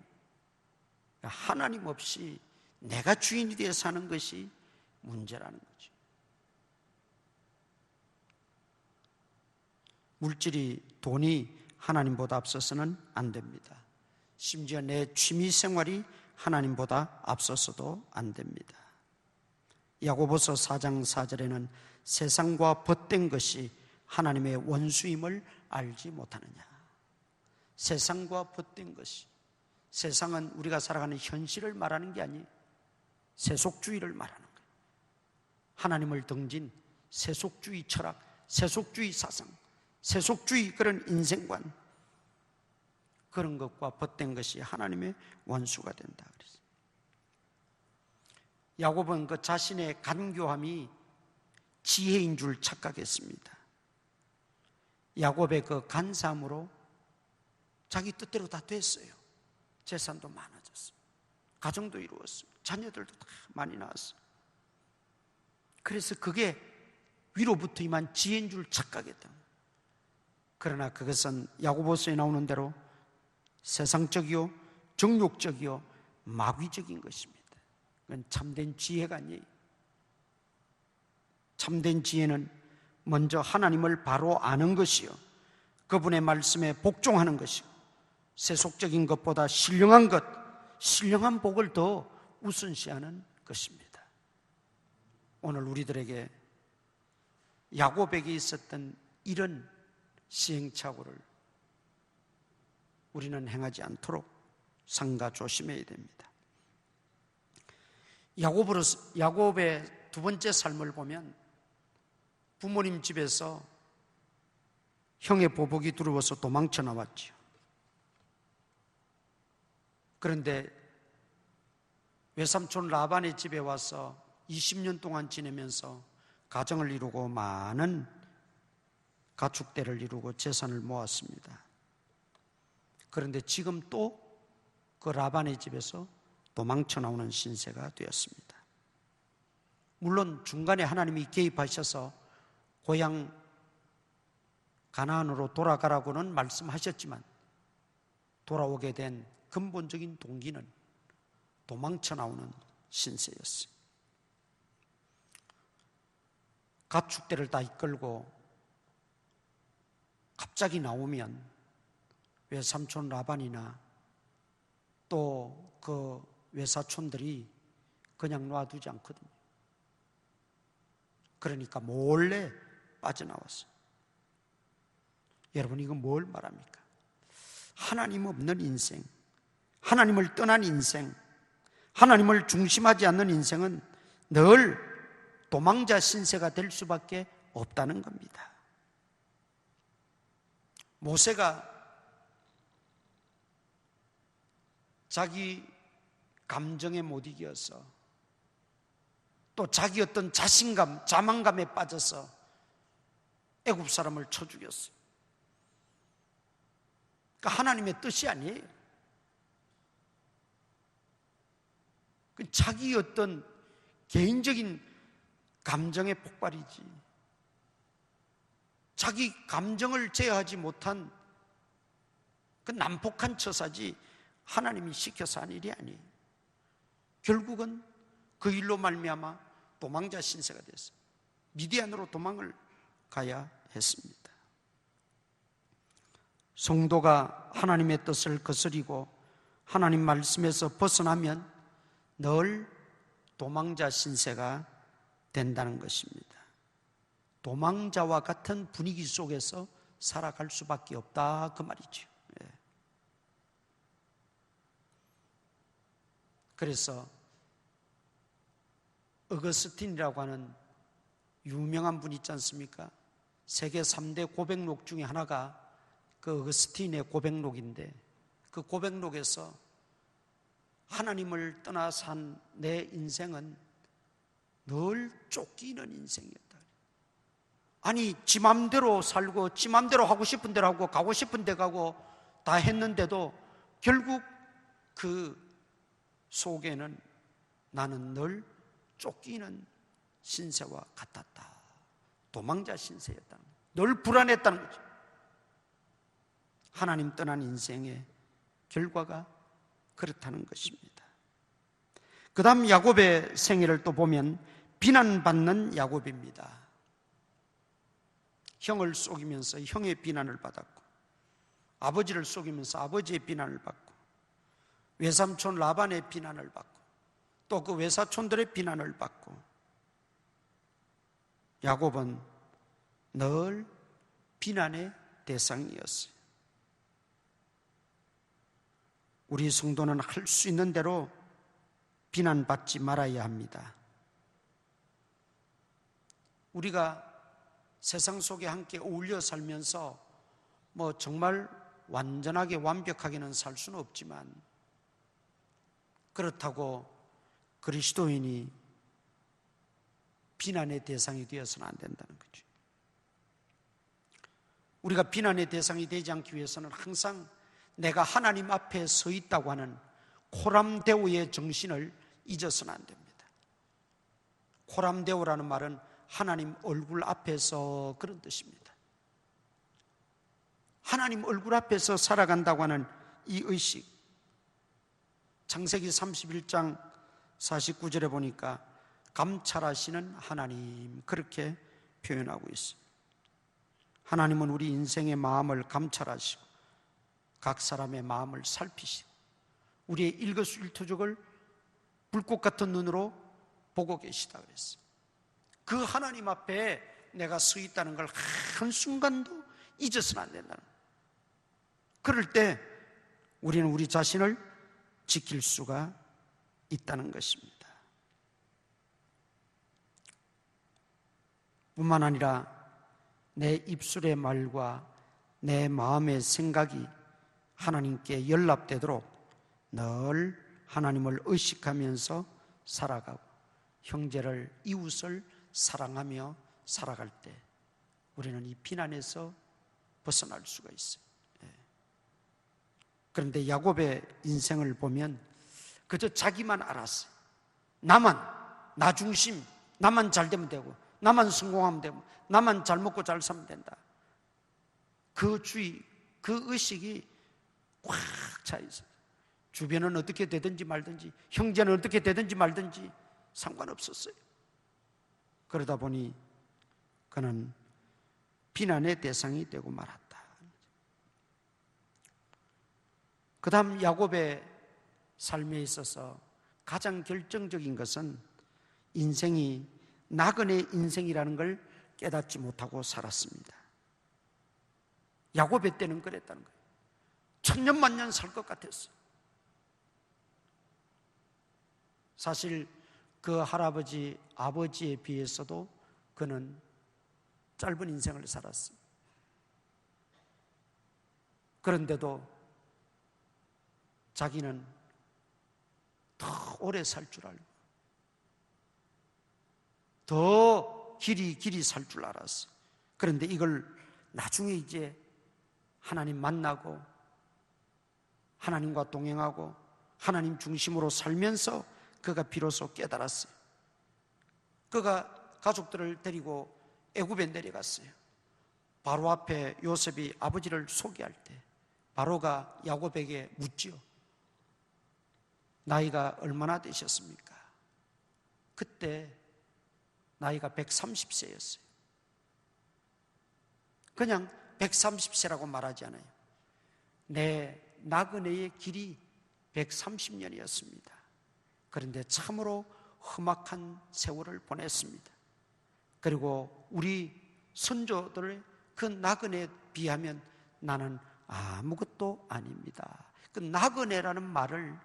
하나님 없이 내가 주인이 되어 사는 것이 문제라는 거죠. 물질이, 돈이 하나님보다 앞서서는 안 됩니다. 심지어 내 취미 생활이 하나님보다 앞서서도 안 됩니다. 야고보서 4장 4절에는 세상과 벗된 것이 하나님의 원수임을 알지 못하느냐. 세상과 벗된 것이, 세상은 우리가 살아가는 현실을 말하는 게 아니에요. 세속주의를 말하는 거예요. 하나님을 등진 세속주의 철학, 세속주의 사상, 세속주의 그런 인생관, 그런 것과 벗된 것이 하나님의 원수가 된다 그랬어요. 야곱은 그 자신의 간교함이 지혜인 줄 착각했습니다. 야곱의 그 간사함으로 자기 뜻대로 다 됐어요. 재산도 많아졌어요. 가정도 이루었어요. 자녀들도 다 많이 낳았어요. 그래서 그게 위로부터 임한 지혜인 줄 착각했다. 그러나 그것은 야고보서에 나오는 대로 세상적이요, 정욕적이요, 마귀적인 것입니다. 그건 참된 지혜가 아니에요. 참된 지혜는 먼저 하나님을 바로 아는 것이요, 그분의 말씀에 복종하는 것이고, 세속적인 것보다 신령한 것, 신령한 복을 더 우선시하는 것입니다. 오늘 우리들에게 야곱에게 있었던 이런 시행착오를 우리는 행하지 않도록 삼가 조심해야 됩니다. 야곱의 두 번째 삶을 보면 부모님 집에서 형의 보복이 두려워서 도망쳐 나왔지요. 그런데 외삼촌 라반의 집에 와서 20년 동안 지내면서 가정을 이루고 많은 가축대를 이루고 재산을 모았습니다. 그런데 지금 또 그 라반의 집에서 도망쳐 나오는 신세가 되었습니다. 물론 중간에 하나님이 개입하셔서 고향 가나안으로 돌아가라고는 말씀하셨지만 돌아오게 된 근본적인 동기는 도망쳐 나오는 신세였어요. 가축대를 다 이끌고 갑자기 나오면 외삼촌 라반이나 또 그 외사촌들이 그냥 놔두지 않거든요. 그러니까 몰래 빠져나왔어요. 여러분, 이건 뭘 말합니까? 하나님 없는 인생, 하나님을 떠난 인생, 하나님을 중심하지 않는 인생은 늘 도망자 신세가 될 수밖에 없다는 겁니다. 모세가 자기 감정에 못 이겨서 또 자기 어떤 자신감, 자만감에 빠져서 애굽 사람을 쳐 죽였어요. 그러니까 하나님의 뜻이 아니에요. 자기 어떤 개인적인 감정의 폭발이지. 자기 감정을 제어하지 못한 그 난폭한 처사지 하나님이 시켜서 한 일이 아니에요. 결국은 그 일로 말미암아 도망자 신세가 됐어요. 미디안으로 도망을 가야 했습니다. 성도가 하나님의 뜻을 거스리고 하나님 말씀에서 벗어나면 늘 도망자 신세가 된다는 것입니다. 도망자와 같은 분위기 속에서 살아갈 수밖에 없다, 그 말이죠. 그래서 어거스틴이라고 하는 유명한 분 있지 않습니까? 세계 3대 고백록 중에 하나가 그 어거스틴의 고백록인데, 그 고백록에서 하나님을 떠나 산 내 인생은 늘 쫓기는 인생이었다. 아니, 지 맘대로 살고 지 맘대로 하고 싶은 대로 하고 가고 싶은 데 가고 다 했는데도 결국 그 속에는 나는 늘 쫓기는 신세와 같았다. 도망자 신세였다는 거예요. 늘 불안했다는 거죠. 하나님 떠난 인생의 결과가 그렇다는 것입니다. 그 다음 야곱의 생애를 또 보면 비난받는 야곱입니다. 형을 속이면서 형의 비난을 받았고, 아버지를 속이면서 아버지의 비난을 받고, 외삼촌 라반의 비난을 받고, 또 그 외사촌들의 비난을 받고, 야곱은 늘 비난의 대상이었어요. 우리 성도는 할 수 있는 대로 비난받지 말아야 합니다. 우리가 세상 속에 함께 어울려 살면서 뭐 정말 완전하게 완벽하게는 살 수는 없지만, 그렇다고 그리스도인이 비난의 대상이 되어서는 안 된다는 거죠. 우리가 비난의 대상이 되지 않기 위해서는 항상 내가 하나님 앞에 서 있다고 하는 코람데오의 정신을 잊어서는 안 됩니다. 코람데오라는 말은 하나님 얼굴 앞에서 그런 뜻입니다. 하나님 얼굴 앞에서 살아간다고 하는 이 의식, 창세기 31장 49절에 보니까 감찰하시는 하나님, 그렇게 표현하고 있습니다. 하나님은 우리 인생의 마음을 감찰하시고 각 사람의 마음을 살피시고 우리의 일거수일투족을 불꽃 같은 눈으로 보고 계시다 그랬어요. 그 하나님 앞에 내가 서 있다는 걸 한순간도 잊어서는 안 된다는 거예요. 그럴 때 우리는 우리 자신을 지킬 수가 있다는 것입니다. 뿐만 아니라 내 입술의 말과 내 마음의 생각이 하나님께 연락되도록 늘 하나님을 의식하면서 살아가고 형제를, 이웃을 사랑하며 살아갈 때 우리는 이 비난에서 벗어날 수가 있어요. 그런데 야곱의 인생을 보면 그저 자기만 알았어요. 나 중심, 나만 잘 되면 되고, 나만 성공하면 되고, 나만 잘 먹고 잘 살면 된다. 그 주의, 그 의식이 꽉 차 있어요. 주변은 어떻게 되든지 말든지, 형제는 어떻게 되든지 말든지 상관없었어요. 그러다 보니 그는 비난의 대상이 되고 말았다. 그 다음 야곱의 삶에 있어서 가장 결정적인 것은 인생이 나그네 인생이라는 걸 깨닫지 못하고 살았습니다. 야곱의 때는 그랬다는 거예요. 천년만년 살 것 같았어요. 사실 그 할아버지, 아버지에 비해서도 그는 짧은 인생을 살았어요. 그런데도 자기는 더 오래 살 줄 알고 더 길이 살 줄 알았어요. 그런데 이걸 나중에 이제 하나님 만나고 하나님과 동행하고 하나님 중심으로 살면서 그가 비로소 깨달았어요. 그가 가족들을 데리고 애굽에 내려갔어요. 바로 앞에 요셉이 아버지를 소개할 때 바로가 야곱에게 묻지요. 나이가 얼마나 되셨습니까? 그때 나이가 130세였어요. 그냥 130세라고 말하지 않아요. 내 나그네의 길이 130년이었습니다. 그런데 참으로 험악한 세월을 보냈습니다. 그리고 우리 선조들의 그 나그네에 비하면 나는 아무것도 아닙니다. 그 나그네라는 말을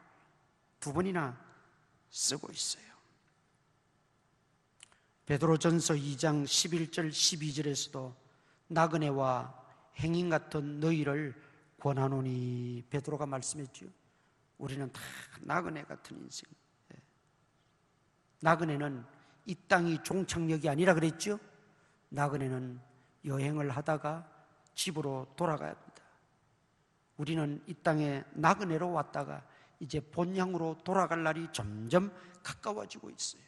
두 번이나 쓰고 있어요. 베드로전서 2장 11절 12절에서도 나그네와 행인 같은 너희를 권하노니 베드로가 말씀했죠. 우리는 다 나그네 같은 인생. 나그네는 이 땅이 종착역이 아니라 그랬죠. 나그네는 여행을 하다가 집으로 돌아가야 합니다. 우리는 이 땅에 나그네로 왔다가 이제 본향으로 돌아갈 날이 점점 가까워지고 있어요.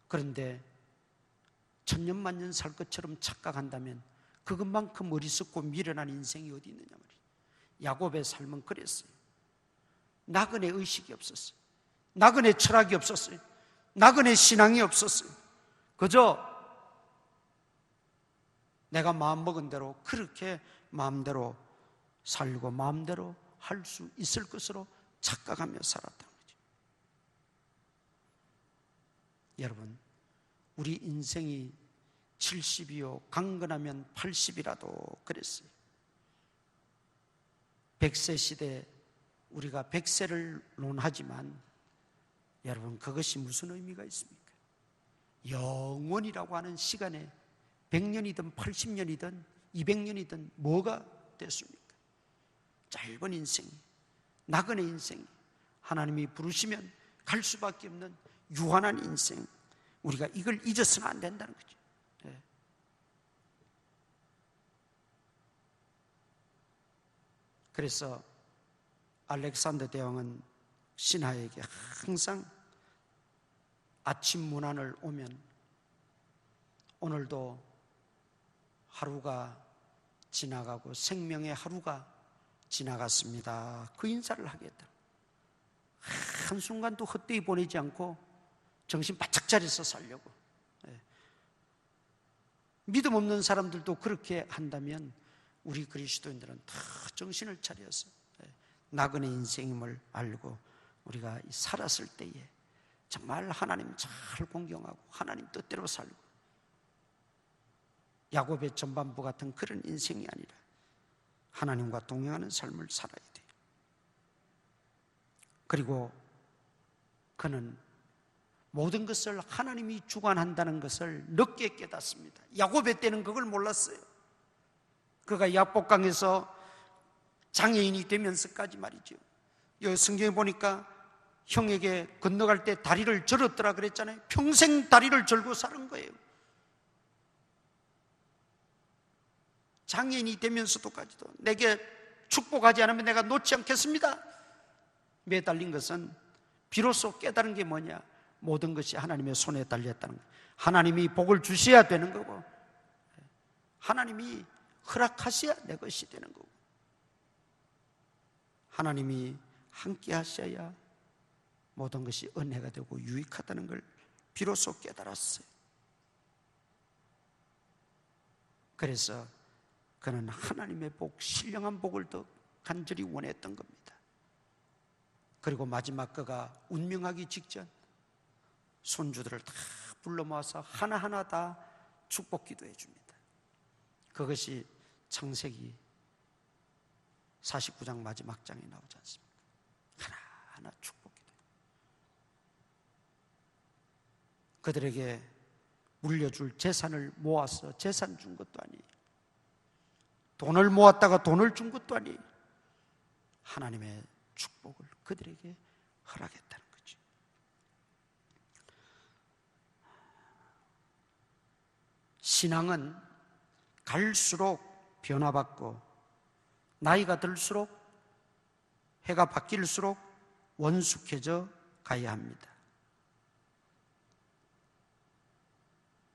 그런데 천년만년 살 것처럼 착각한다면 그것만큼 어리석고 미련한 인생이 어디 있느냐 말이에요. 야곱의 삶은 그랬어요. 나그네 의식이 없었어요. 나그네 철학이 없었어요. 나그네 신앙이 없었어요. 그저 내가 마음먹은 대로 그렇게 마음대로 살고 마음대로 할 수 있을 것으로 착각하며 살았다는 거죠. 여러분, 우리 인생이 70이요 강건하면 80이라도 그랬어요. 100세 시대 우리가 100세를 논하지만 여러분 그것이 무슨 의미가 있습니까? 영원이라고 하는 시간에 100년이든 80년이든 200년이든 뭐가 됐습니까? 짧은 인생, 나그네 인생, 하나님이 부르시면 갈 수밖에 없는 유한한 인생, 우리가 이걸 잊어서는 안 된다는 거죠. 네. 그래서 알렉산더 대왕은 신하에게 항상 아침 문안을 오면 오늘도 하루가 지나가고 생명의 하루가 지나갔습니다. 그 인사를 하겠다. 한순간도 헛되이 보내지 않고 정신 바짝 차려서 살려고. 믿음 없는 사람들도 그렇게 한다면 우리 그리스도인들은 다 정신을 차려서 나그네 인생임을 알고 우리가 살았을 때에 정말 하나님 잘 공경하고 하나님 뜻대로 살고 야곱의 전반부 같은 그런 인생이 아니라 하나님과 동행하는 삶을 살아야 돼요. 그리고 그는 모든 것을 하나님이 주관한다는 것을 늦게 깨닫습니다. 야곱의 때는 그걸 몰랐어요. 그가 야복강에서 장애인이 되면서까지 말이죠. 여기 성경에 보니까 형에게 건너갈 때 다리를 절었더라 그랬잖아요. 평생 다리를 절고 사는 거예요. 장애인이 되면서도까지도 내게 축복하지 않으면 내가 놓지 않겠습니다. 매달린 것은 비로소 깨달은 게 뭐냐? 모든 것이 하나님의 손에 달렸다는 거예요. 하나님이 복을 주셔야 되는 거고, 하나님이 허락하셔야 내 것이 되는 거고, 하나님이 함께 하셔야 모든 것이 은혜가 되고 유익하다는 걸 비로소 깨달았어요. 그래서 그는 하나님의 복, 신령한 복을 더 간절히 원했던 겁니다. 그리고 마지막 그가 운명하기 직전 손주들을 다 불러 모아서 하나하나 다 축복 기도해 줍니다. 그것이 창세기 49장 마지막 장에 나오지 않습니까? 하나하나 축복 기도. 그들에게 물려줄 재산을 모아서 재산 준 것도 아니에요. 돈을 모았다가 돈을 준 것도 아니에요. 하나님의 축복을 그들에게 허락했다는 거죠. 신앙은 갈수록 변화받고 나이가 들수록 해가 바뀔수록 원숙해져 가야 합니다.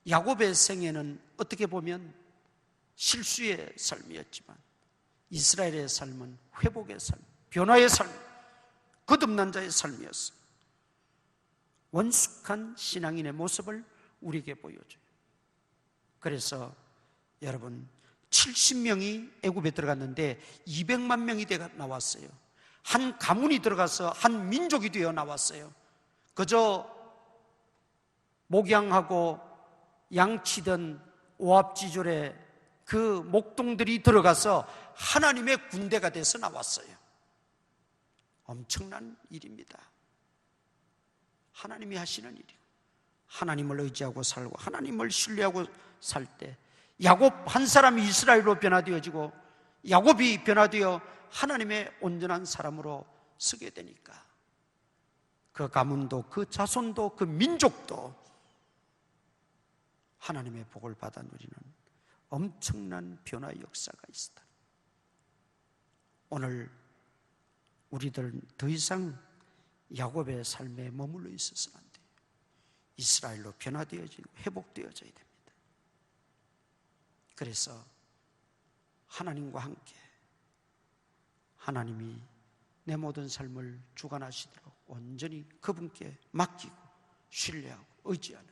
야곱의 생애는 어떻게 보면 실수의 삶이었지만 이스라엘의 삶은 회복의 삶, 변화의 삶, 거듭난 자의 삶이었어요. 원숙한 신앙인의 모습을 우리에게 보여줘요. 그래서 여러분 70명이 애굽에 들어갔는데 200만 명이 나왔어요. 한 가문이 들어가서 한 민족이 되어 나왔어요. 그저 목양하고 양치던 오합지졸의 그 목동들이 들어가서 하나님의 군대가 돼서 나왔어요. 엄청난 일입니다. 하나님이 하시는 일이고, 하나님을 의지하고 살고 하나님을 신뢰하고 살 때 야곱 한 사람이 이스라엘로 변화되어지고 야곱이 변화되어 하나님의 온전한 사람으로 서게 되니까 그 가문도 그 자손도 그 민족도 하나님의 복을 받아 누리는 엄청난 변화의 역사가 있다. 오늘 우리들 더 이상 야곱의 삶에 머물러 있어서는 안 돼요. 이스라엘로 변화되어지고 회복되어져야 됩니다. 그래서 하나님과 함께 하나님이 내 모든 삶을 주관하시도록 온전히 그분께 맡기고 신뢰하고 의지하는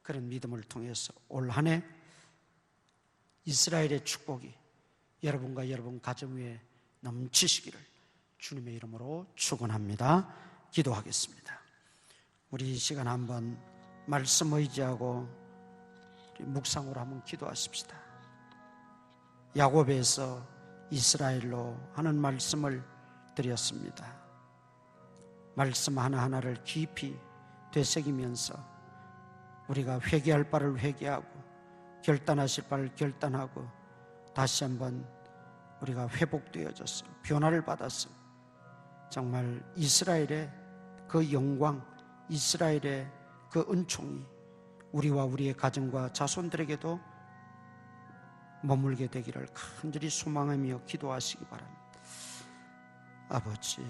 그런 믿음을 통해서 올 한 해 이스라엘의 축복이 여러분과 여러분 가정 위에 넘치시기를 주님의 이름으로 축원합니다. 기도하겠습니다. 우리 이 시간 한번 말씀 의지하고 묵상으로 한번 기도하십시다. 야곱에서 이스라엘로 하는 말씀을 드렸습니다. 말씀 하나하나를 깊이 되새기면서 우리가 회개할 바를 회개하고 결단하실 바를 결단하고 다시 한번 우리가 회복되어져서 변화를 받았어. 정말 이스라엘의 그 영광, 이스라엘의 그 은총이 우리와 우리의 가정과 자손들에게도 머물게 되기를 간절히 소망하며 기도하시기 바랍니다. 아버지,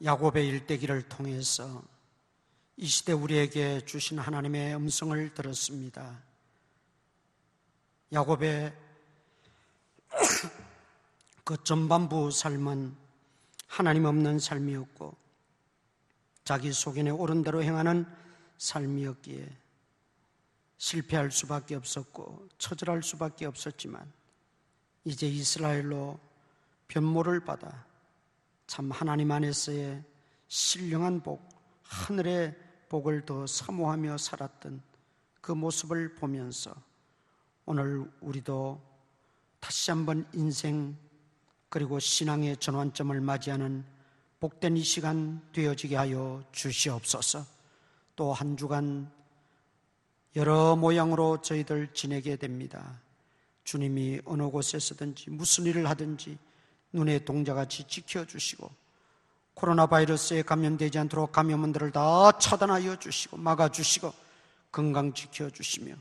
야곱의 일대기를 통해서 이 시대 우리에게 주신 하나님의 음성을 들었습니다. 야곱의 그 전반부 삶은 하나님 없는 삶이었고 자기 소견에 옳은 대로 행하는 삶이었기에 실패할 수밖에 없었고 처절할 수밖에 없었지만 이제 이스라엘로 변모를 받아 참 하나님 안에서의 신령한 복, 하늘의 복을 더 사모하며 살았던 그 모습을 보면서 오늘 우리도 다시 한번 인생 그리고 신앙의 전환점을 맞이하는 복된 이 시간 되어지게 하여 주시옵소서. 또 한 주간 여러 모양으로 저희들 지내게 됩니다. 주님이 어느 곳에서든지 무슨 일을 하든지 눈의 동자같이 지켜주시고 코로나 바이러스에 감염되지 않도록 감염원들을 다 차단하여 주시고 막아주시고 건강 지켜주시며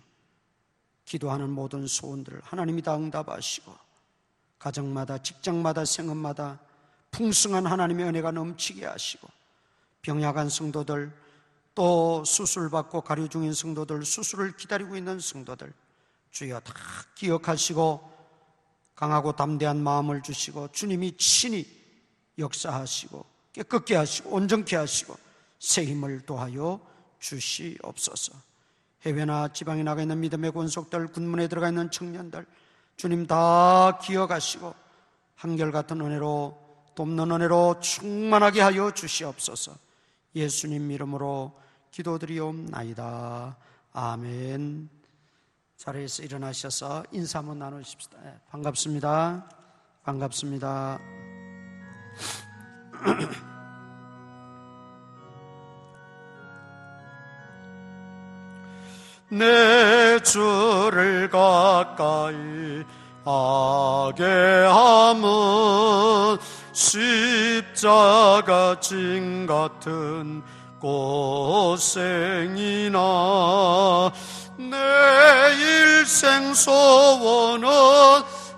기도하는 모든 소원들을 하나님이 다 응답하시고 가정마다 직장마다 생업마다 풍성한 하나님의 은혜가 넘치게 하시고 병약한 성도들 또 수술받고 가류 중인 성도들 수술을 기다리고 있는 성도들 주여 다 기억하시고 강하고 담대한 마음을 주시고 주님이 친히 역사하시고 깨끗게 하시고 온전케 하시고 새 힘을 더하여 주시옵소서. 해외나 지방에 나가 있는 믿음의 권속들 군문에 들어가 있는 청년들 주님 다 기억하시고 한결같은 은혜로 돕는 은혜로 충만하게 하여 주시옵소서. 예수님 이름으로 기도드리옵나이다. 아멘. 자리에서 일어나셔서 인사 한번 나누십시다. 반갑습니다. 반갑습니다. 내 주를 가까이 하게 함은 십자가 진 같은 고생이나 내 일생 소원은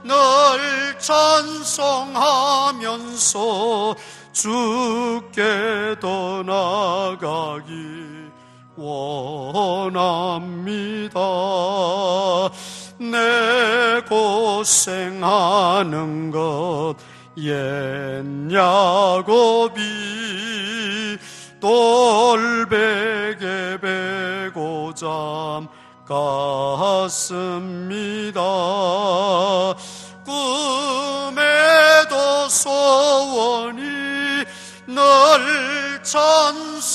널 찬송하면서 주께 더 나아가기 원합니다. 내 고생하는 것 옛 야곱이 돌베개 베고 잠 갔습니다. 꿈에도 소원이 널 찬송하면서